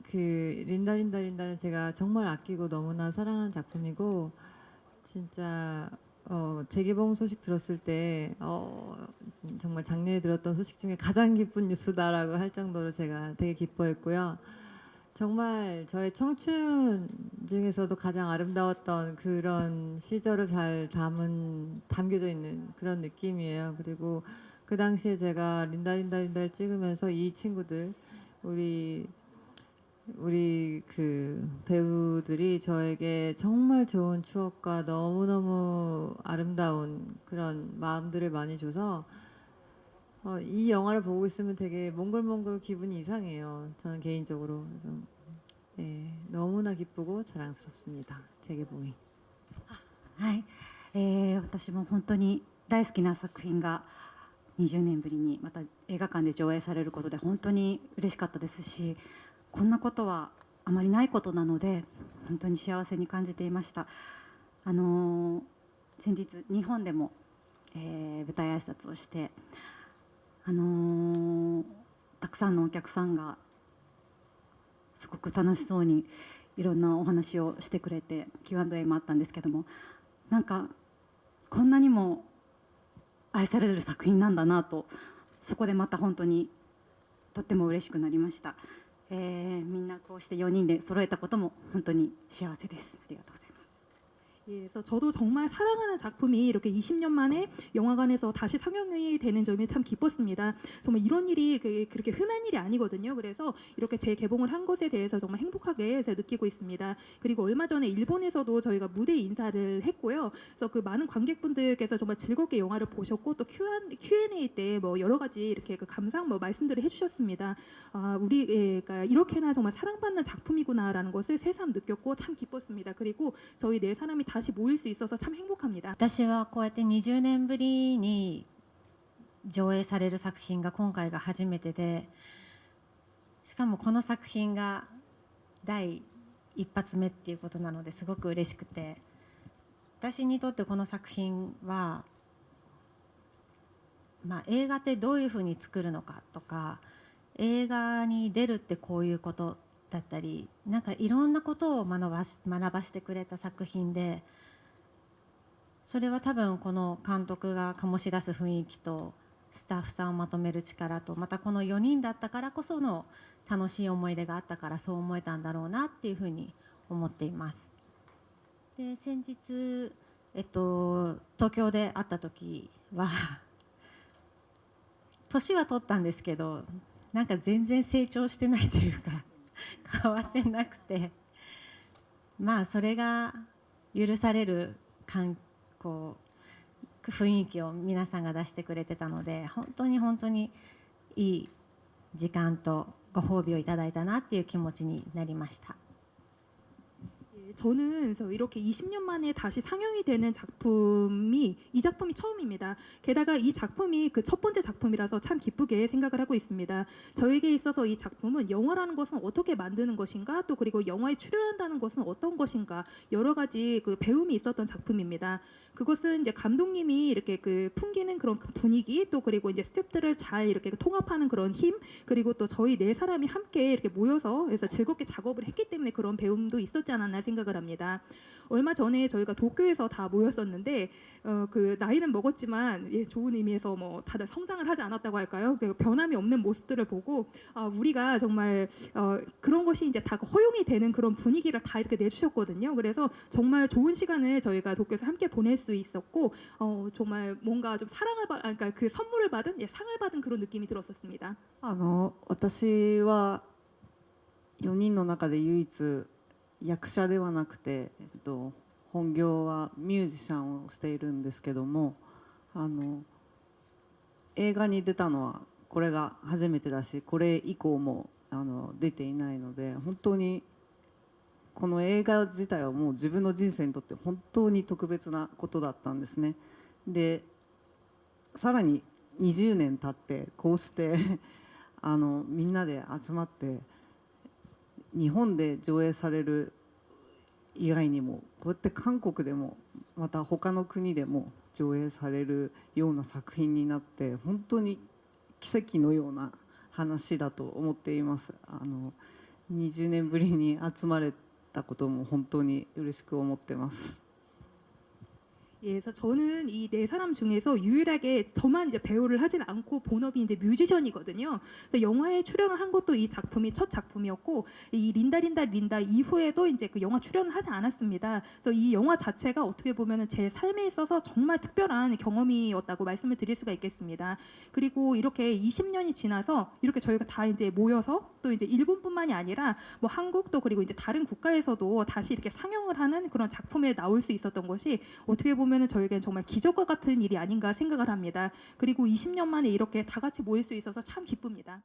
그 린다 린다 린다는 제가 정말 아끼고 너무나 사랑하는 작품이고 진짜 재개봉 소식 들었을 때 정말 작년에 들었던 소식 중에 가장 기쁜 뉴스다라고 할 정도로 제가 되게 기뻐했고요. 정말 저의 청춘 중에서도 가장 아름다웠던 그런 시절을 잘 담겨져 있는 그런 느낌이에요. 그리고 그 당시에 제가 린다 린다 린다를 찍으면서 이 친구들 우리 그 배우들이 저에게 정말 좋은 추억과 너무너무 아름다운 그런 마음들을 많이 줘서 이 영화를 보고 있으면 되게 몽글몽글 기분이 이상해요. 저는 개인적으로. 그래서 네, 너무나 기쁘고 자랑스럽습니다. 재개봉이. はい、私も本当に大好きな作品が20年ぶりにまた映画館で上映されることで本当に嬉しかったですし、こんなことはあまりないことなので本当に幸せに感じていました。先日日本でも、舞台挨拶をして、たくさんのお客さんがすごく楽しそうにいろんなお話をしてくれて Q&A もあったんですけども、なんかこんなにも愛される作品なんだなと、そこでまた本当にとっても嬉しくなりました。みんなこうして4人で揃えたことも本当に幸せです。ありがとうございます。 예, 그래서 저도 정말 사랑하는 작품이 이렇게 20년 만에 영화관에서 다시 상영이 되는 점이 참 기뻤습니다. 정말 이런 일이 그렇게 흔한 일이 아니거든요. 그래서 이렇게 재개봉을 한 것에 대해서 정말 행복하게 느끼고 있습니다. 그리고 얼마 전에 일본에서도 저희가 무대 인사를 했고요. 그래서 그 많은 관객분들께서 정말 즐겁게 영화를 보셨고 또 Q&A 때 뭐 여러 가지 이렇게 그 감상 뭐 말씀들을 해주셨습니다. 우리가 이렇게나 정말 사랑받는 작품이구나라는 것을 새삼 느꼈고 참 기뻤습니다. 그리고 저희 네 사람이 다시 모일 수 있어서 참 행복합니다. 私はこうやって20年ぶりに上映される作品が今回が初めてで、しかもこの作品が第一発目っていうことなのですごく嬉しくて、私にとってこの作品は、映画ってどういうふうに作るのかとか、映画に出るってこういうことだったり、なんかいろんなことを学ばしてくれた作品で、それは多分この監督が醸し出す雰囲気とスタッフさんをまとめる力と、またこの4人だったからこその楽しい思い出があったからそう思えたんだろうなっていうふうに思っています。で、先日、東京で会った時は年は取ったんですけど、なんか全然成長してないというか変わってなくて、それが許される雰囲気を皆さんが出してくれてたので、本当に本当にいい時間とご褒美をいただいたなっていう気持ちになりました。 저는 그래서 이렇게 20년 만에 다시 상영이 되는 이 작품이 처음입니다. 게다가 이 작품이 그 첫 번째 작품이라서 참 기쁘게 생각을 하고 있습니다. 저에게 있어서 이 작품은 영화라는 것은 어떻게 만드는 것인가, 또 그리고 영화에 출연한다는 것은 어떤 것인가, 여러 가지 그 배움이 있었던 작품입니다. 그것은 이제 감독님이 이렇게 그 풍기는 그런 분위기, 또 그리고 이제 스태프들을 잘 이렇게 통합하는 그런 힘, 그리고 또 저희 네 사람이 함께 이렇게 모여서 그래서 즐겁게 작업을 했기 때문에 그런 배움도 있었지 않았나 생각을 합니다. 얼마 전에 저희가 도쿄에서 다 모였었는데 그 나이는 먹었지만 좋은 의미에서 뭐 다들 성장을 하지 않았다고 할까요? 그 변함이 없는 모습들을 보고 우리가 정말 그런 것이 이제 다 허용이 되는 그런 분위기를 다 이렇게 내주셨거든요. 그래서 정말 좋은 시간을 저희가 도쿄에서 함께 보낼 수 있었고 정말 뭔가 좀 그러니까 그 선물을 받은 상을 받은 그런 느낌이 들었었습니다. 私は4人の中で唯一役者ではなくて、本業はミュージシャンをしているんですけども、映画に出たのはこれが初めてだし、これ以降も出ていないので、本当にこの映画自体はもう自分の人生にとって本当に特別なことだったんですね。で、さらに20年経ってこうしてみんなで集まって日本で上映される以外にもこうやって韓国でもまた他の国でも上映されるような作品になって、本当に奇跡のような話だと思っています。20年ぶりに集まれたことも本当に嬉しく思ってます。 예, 그래서 저는 이 네 사람 중에서 유일하게 저만 이제 배우를 하진 않고 본업이 이제 뮤지션이거든요. 그래서 영화에 출연을 한 것도 이 작품이 첫 작품이었고 이 린다 이후에도 이제 그 영화 출연을 하지 않았습니다. 그래서 이 영화 자체가 어떻게 보면은 제 삶에 있어서 정말 특별한 경험이었다고 말씀을 드릴 수가 있겠습니다. 그리고 이렇게 20년이 지나서 이렇게 저희가 다 이제 모여서 또 이제 일본뿐만이 아니라 뭐 한국도 그리고 이제 다른 국가에서도 다시 이렇게 상영을 하는 그런 작품에 나올 수 있었던 것이 어떻게 보면은 저에겐 정말 기적과 같은 일이 아닌가 생각을 합니다. 그리고 20년 만에 이렇게 다 같이 모일 수 있어서 참 기쁩니다.